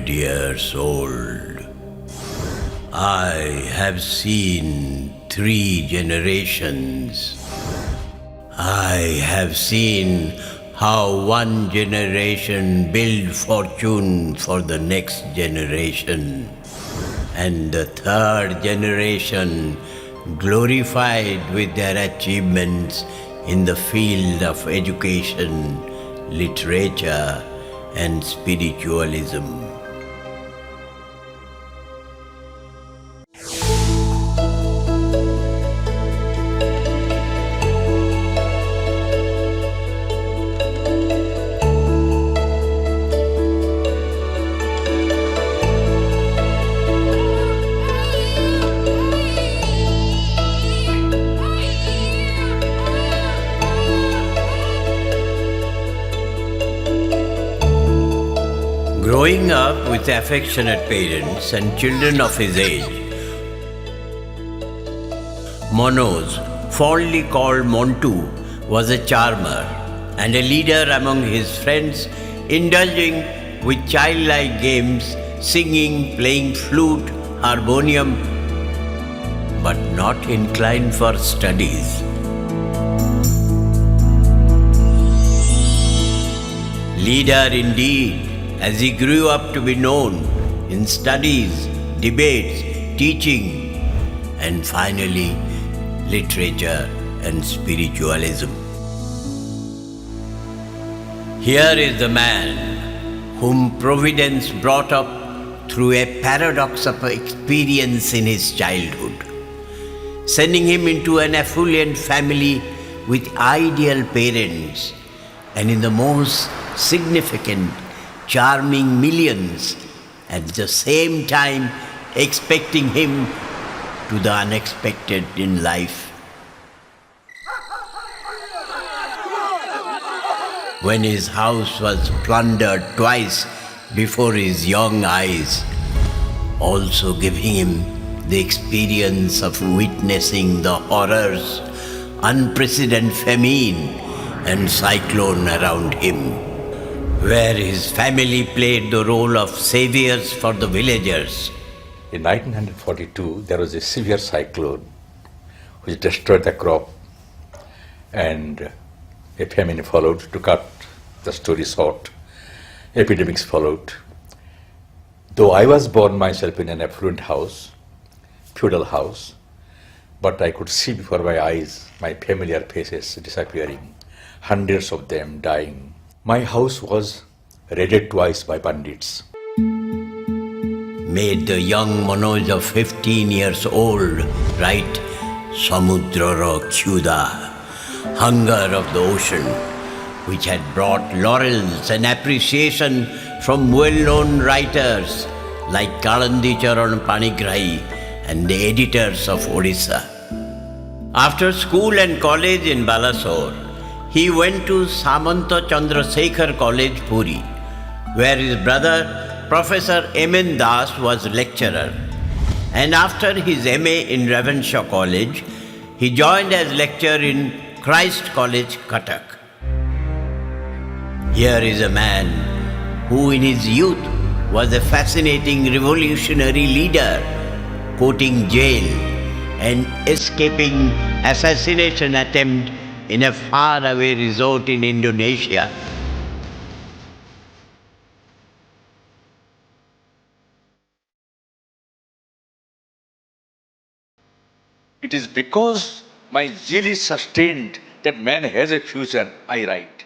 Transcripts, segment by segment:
years old. I have seen 3 generations. I have seen how one generation built fortune for the next generation, and the 3rd generation glorified with their achievements in the field of education, literature, and spiritualism. Growing up with affectionate parents and children of his age, Manoj, fondly called Montu, was a charmer and a leader among his friends, indulging with childlike games, singing, playing flute, harmonium, but not inclined for studies. Leader indeed, as he grew up to be known in studies, debates, teaching, and finally literature and spiritualism. Here is the man whom Providence brought up through a paradox of experience in his childhood, sending him into an affluent family with ideal parents, and in the most significant, charming millions, at the same time expecting him to the unexpected in life. When his house was plundered twice before his young eyes, also giving him the experience of witnessing the horrors, unprecedented famine and cyclone around him, where his family played the role of saviors for the villagers. In 1942, there was a severe cyclone which destroyed the crop, and a famine followed. To cut the story short, epidemics followed. Though I was born myself in an affluent house, feudal house, but I could see before my eyes my familiar faces disappearing, hundreds of them dying. My house was raided twice by bandits. Made the young Manoj of 15 years old write Samudrara Khyuda, Hunger of the Ocean, which had brought laurels and appreciation from well-known writers like Kalandi Charan Panigrahi and the editors of Odisha. After school and college in Balasore, he went to Samanta Chandrasekhar College, Puri, where his brother, Professor M.N. Das, was lecturer. And after his MA in Ravenshaw College, he joined as lecturer in Christ College, Cuttack. Here is a man who in his youth was a fascinating revolutionary leader, courting jail and escaping assassination attempt in a faraway resort in Indonesia. It is because my zeal is sustained that man has a future, I write.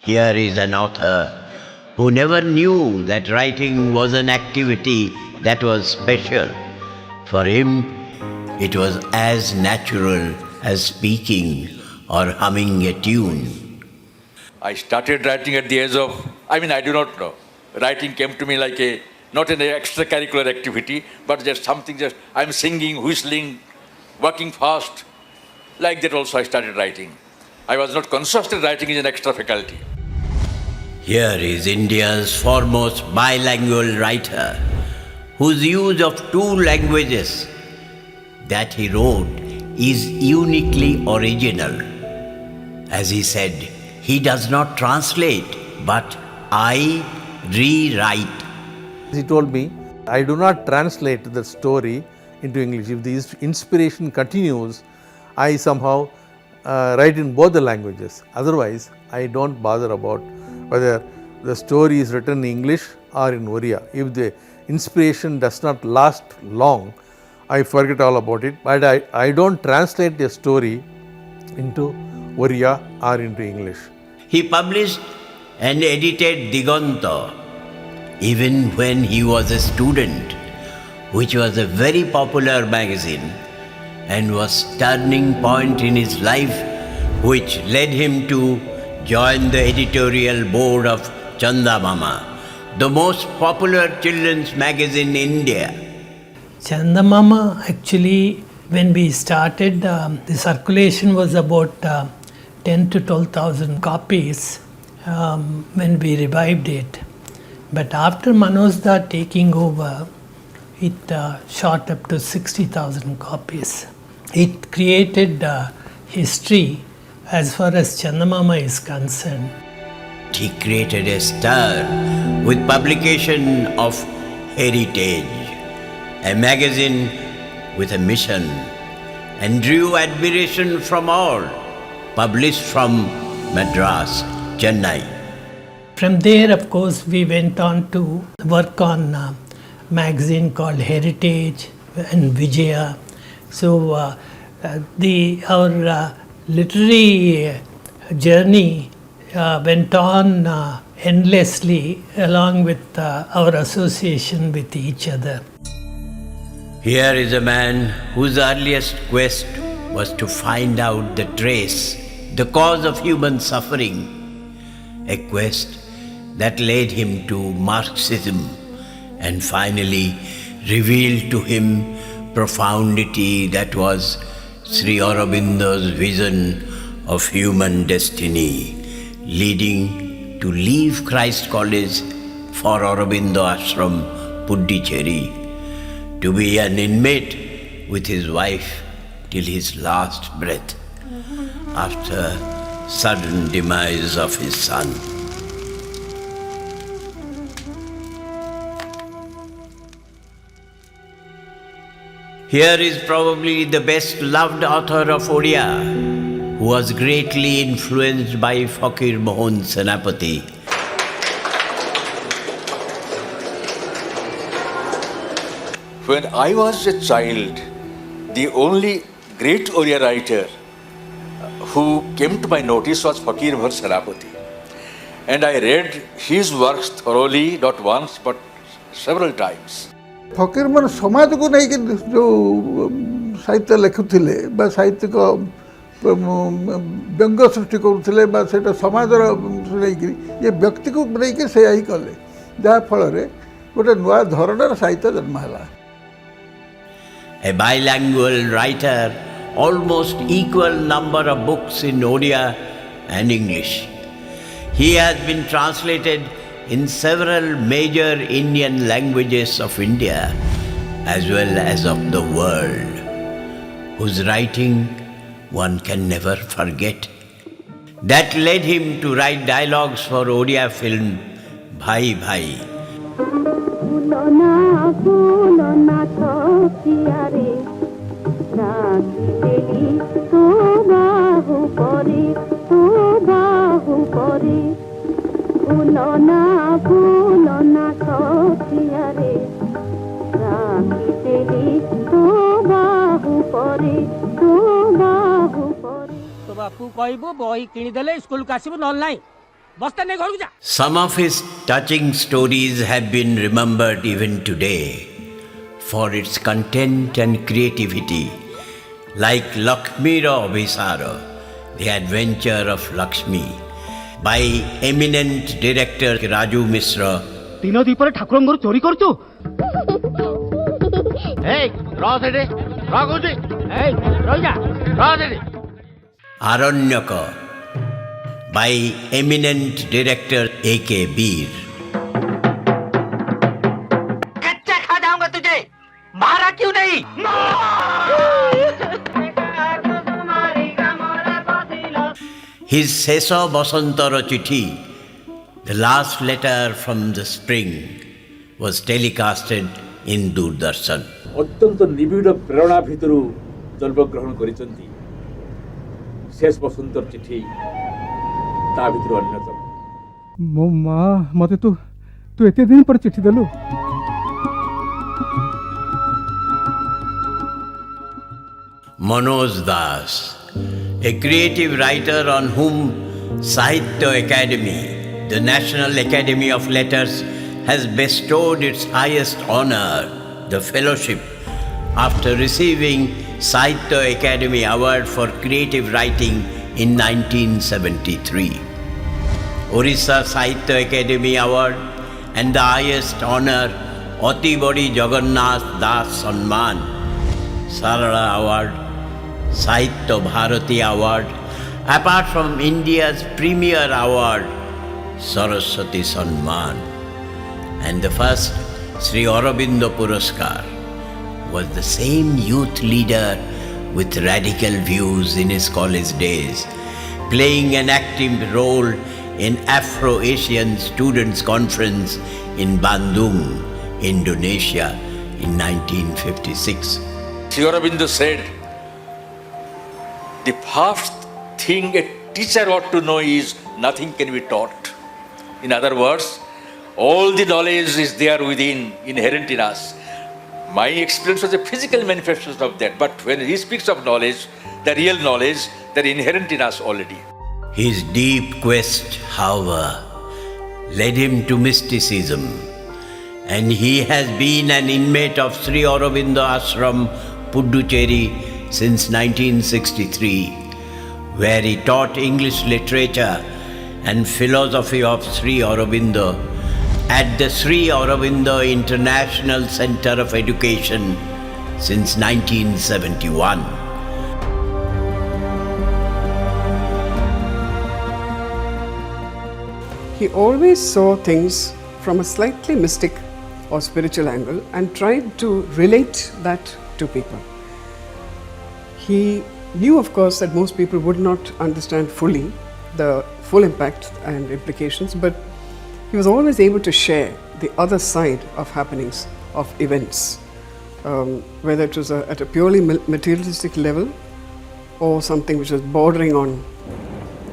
Here is an author who never knew that writing was an activity that was special. For him, it was as natural as speaking or humming a tune. I started writing at the age of, I do not know. Writing came to me like not an extracurricular activity, but just something, I'm singing, whistling, working fast. Like that also I started writing. I was not conscious that writing is an extra faculty. Here is India's foremost bilingual writer, whose use of 2 languages that he wrote is uniquely original. As he said, he does not translate, but I rewrite. He told me, I do not translate the story into English. If the inspiration continues, I somehow write in both the languages. Otherwise, I don't bother about whether the story is written in English or in Oriya. If the inspiration does not last long, I forget all about it. But I don't translate a story into Oriya or into English. He published and edited Diganta even when he was a student, which was a very popular magazine and was turning point in his life, which led him to join the editorial board of Chanda Mama, the most popular children's magazine in India. Chanda Mama, actually, when we started, the circulation was about 10 to 12,000 copies when we revived it. But after Manoj Da taking over, it shot up to 60,000 copies. It created history as far as Chanda Mama is concerned. He created a stir with publication of Heritage, a magazine with a mission, and drew admiration from all, published from Madras, Chennai. From there, of course, we went on to work on a magazine called Heritage and Vijaya. So our literary journey went on endlessly along with our association with each other. Here is a man whose earliest quest was to find out the trace, the cause of human suffering, a quest that led him to Marxism and finally revealed to him profundity that was Sri Aurobindo's vision of human destiny, leading to leave Christ College for Aurobindo Ashram, Puducherry, to be an inmate with his wife till his last breath, after sudden demise of his son. Here is probably the best loved author of Odia, who was greatly influenced by Fakir Mohan Senapati. When I was a child, the only great Oriya writer who came to my notice was Fakir Mohan Senapati. And I read his works thoroughly, not once but several times. Fakir Mohan ସମାଜକୁ ନେଇକି ଯେଉଁ ସାହିତ୍ୟ ଲେଖୁଥିଲେ ବା ସାହିତ୍ୟିକ ବ୍ୟଙ୍ଗ ସୃଷ୍ଟି କରୁଥିଲେ ବା ସେଇଟା ସମାଜର ନେଇକିରି ଏ ବ୍ୟକ୍ତିକୁ ନେଇକି ସେଇଆ ହିଁ କଲେ, ଯାହାଫଳରେ ଗୋଟେ ନୂଆ ଧରଣର ସାହିତ୍ୟ ଜନ୍ମ ହେଲା. A bilingual writer, almost equal number of books in Odia and English. He has been translated in several major Indian languages of India as well as of the world, whose writing one can never forget. That led him to write dialogues for Odia film Bhai Bhai. Some of his touching stories have been remembered even today for its content and creativity, like Lakshmira Abhisara, The Adventure of Lakshmi, by eminent director Raju Misra. तीन दीपर ठाकुर चोरी कर Aranyaka, by eminent director A.K. Beer. कच्चा खा जाऊंगा तुझे, मारा क्यों नहीं? His Sesa Basantara Chithi, the last letter from the spring, was telecasted in Doordarshan. অত্যন্ত নিবিড় প্রেরণা ভিতরু জন্মগ্রহণ করেছেন শেষ বসন্তর চিঠি ତା ଭିତରୁ ଅନ୍ୟତମ। ମୋ ମା ମୋତେ ତୁ ଏତେ ଦିନ ପରେ ଚିଠି ଦେଲୁ। Manoj Das, a creative writer on whom Sahitya Academy, the National Academy of Letters, has bestowed its highest honor, the fellowship, after receiving Sahitya Academy Award for Creative Writing in 1973. Orissa Sahitya Academy Award and the highest honor, Atibadi Jagannath Das Samman, Sarala Award, Sahitya Bharati Award, apart from India's premier award, Saraswati Samman, and the first Sri Aurobindo Puraskar, was the same youth leader with radical views in his college days, playing an active role in Afro-Asian Students' Conference in Bandung, Indonesia in 1956. Sri Aurobindo said, the first thing a teacher ought to know is nothing can be taught. In other words, all the knowledge is there within, inherent in us. My experience was a physical manifestation of that, but when he speaks of knowledge, the real knowledge, they're inherent in us already. His deep quest, however, led him to mysticism, and he has been an inmate of Sri Aurobindo Ashram, Puducherry, since 1963, where he taught English literature and philosophy of Sri Aurobindo at the Sri Aurobindo International Center of Education since 1971. He always saw things from a slightly mystic or spiritual angle and tried to relate that to people. He knew, of course, that most people would not understand fully the full impact and implications, but he was always able to share the other side of happenings, of events, whether it was at a purely materialistic level or something which was bordering on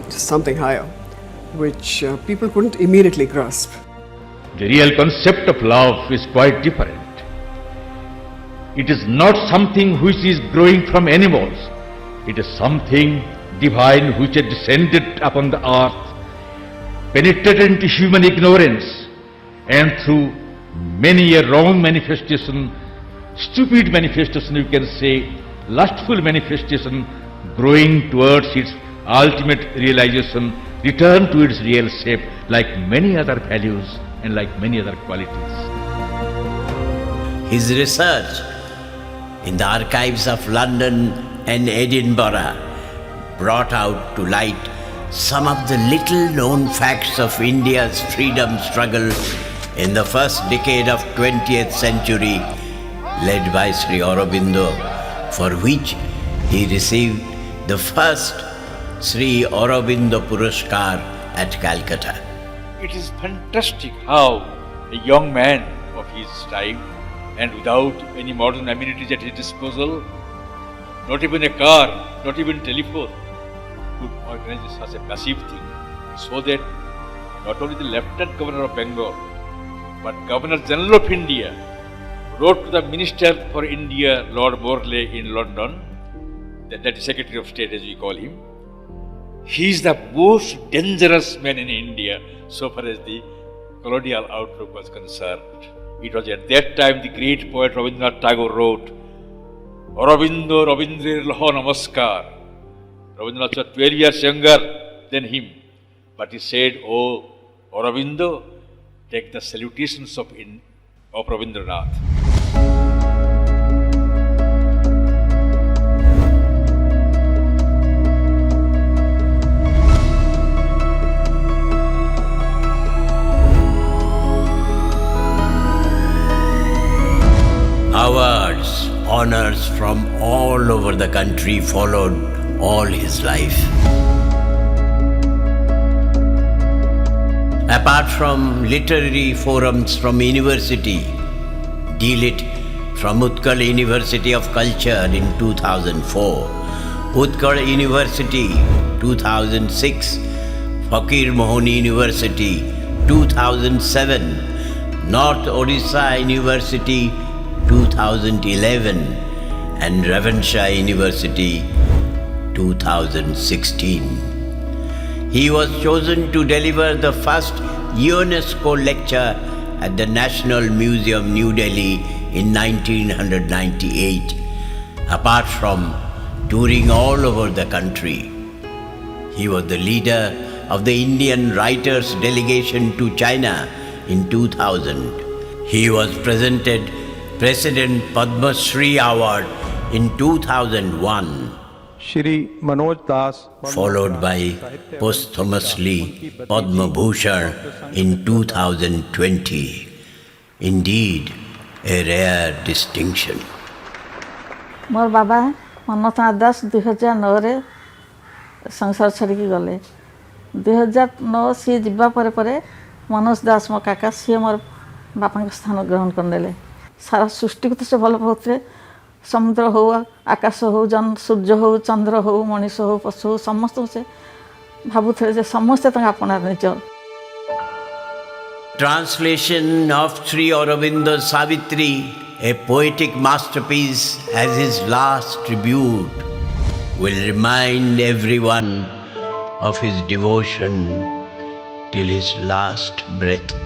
something higher, which people couldn't immediately grasp. The real concept of love is quite different. It is not something which is growing from animals. It is something divine which has descended upon the earth, penetrated into human ignorance, and through many a wrong manifestation, stupid manifestation, you can say, lustful manifestation, growing towards its ultimate realization, return to its real shape like many other values and like many other qualities. His research in the archives of London and Edinburgh brought out to light some of the little known facts of India's freedom struggle in the first decade of 20th century, led by Sri Aurobindo, for which he received the first Sri Aurobindo Puraskar at Calcutta. It is fantastic how a young man of his time and without any modern amenities at his disposal, not even a car, not even telephone, could organize such a massive thing, so that not only the Lieutenant Governor of Bengal, but Governor General of India wrote to the Minister for India, Lord Morley in London, that is Secretary of State as we call him. He is the most dangerous man in India so far as the colonial outlook was concerned. It was at that time the great poet Rabindranath Tagore wrote, Aurobindo Rabindrer Laho Namaskar. Rabindranath was 12 years younger than him, but he said, Oh Aurobindo, take the salutations of Rabindranath. Awards, honors from all over the country followed all his life. Apart from literary forums from university, D.Litt from Utkal University of Culture in 2004, Utkal University 2006, Fakir Mohon University 2007, North Odisha University 2011 and Ravanshah University 2016. He was chosen to deliver the first UNESCO lecture at the National Museum, New Delhi in 1998. Apart from touring all over the country, he was the leader of the Indian Writers Delegation to China in 2000. He was presented President Padma Shri Award in 2001, Shri Manoj Das followed by posthumously Padma Bhushan in 2020. Indeed, a rare distinction. मोर बाबा मनोज दास 2009 संसार छाड़िकी गले 2009 सी जीवा परे परे मनोज दास मो काका सी मोर बापा स्थान ग्रहण करने सारा सृष्टि को तो से भल पाते समुद्र हो आकाश हो जन सूर्य हो चंद्र हो मनीष हो पशु हो समस्त से भावुले समस्ते अपनार निज Translation of Sri Aurobindo's Savitri, a poetic masterpiece as his last tribute, will remind everyone of his devotion till his last breath.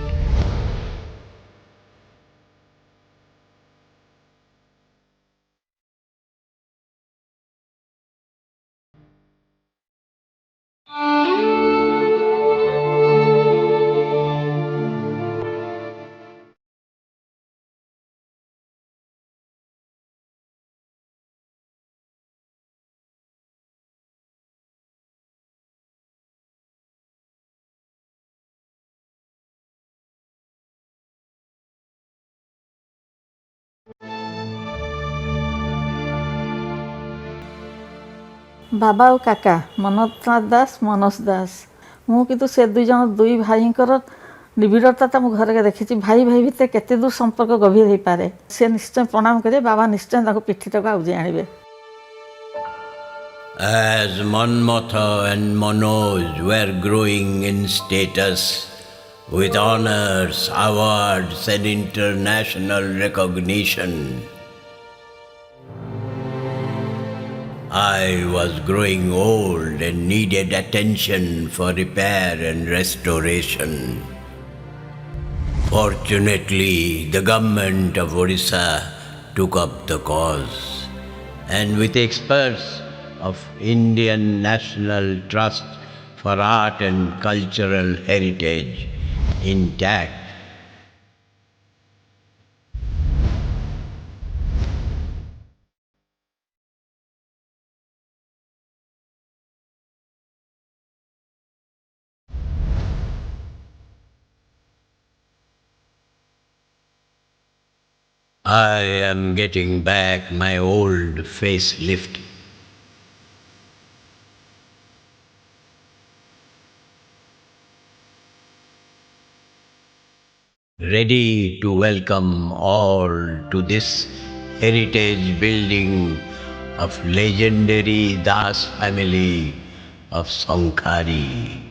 बाबा और काका मनोज दास मनोज दास मु किंतु से दुई जन दुई भाईंकर निबिड़ता तो मुझे घर के देखी भाई भाई भितर केते दूर संपर्क गभीर हो पारे से निश्चय प्रणाम करे बाबा निश्चय पीठीटा आउजे आने As Manmatha and Manoj were growing in status with honors, awards and international recognition, I was growing old and needed attention for repair and restoration. Fortunately, the government of Odisha took up the cause, and with experts of Indian National Trust for Art and Cultural Heritage intact, I am getting back my old facelift. Ready to welcome all to this heritage building of legendary Das family of Sankhari.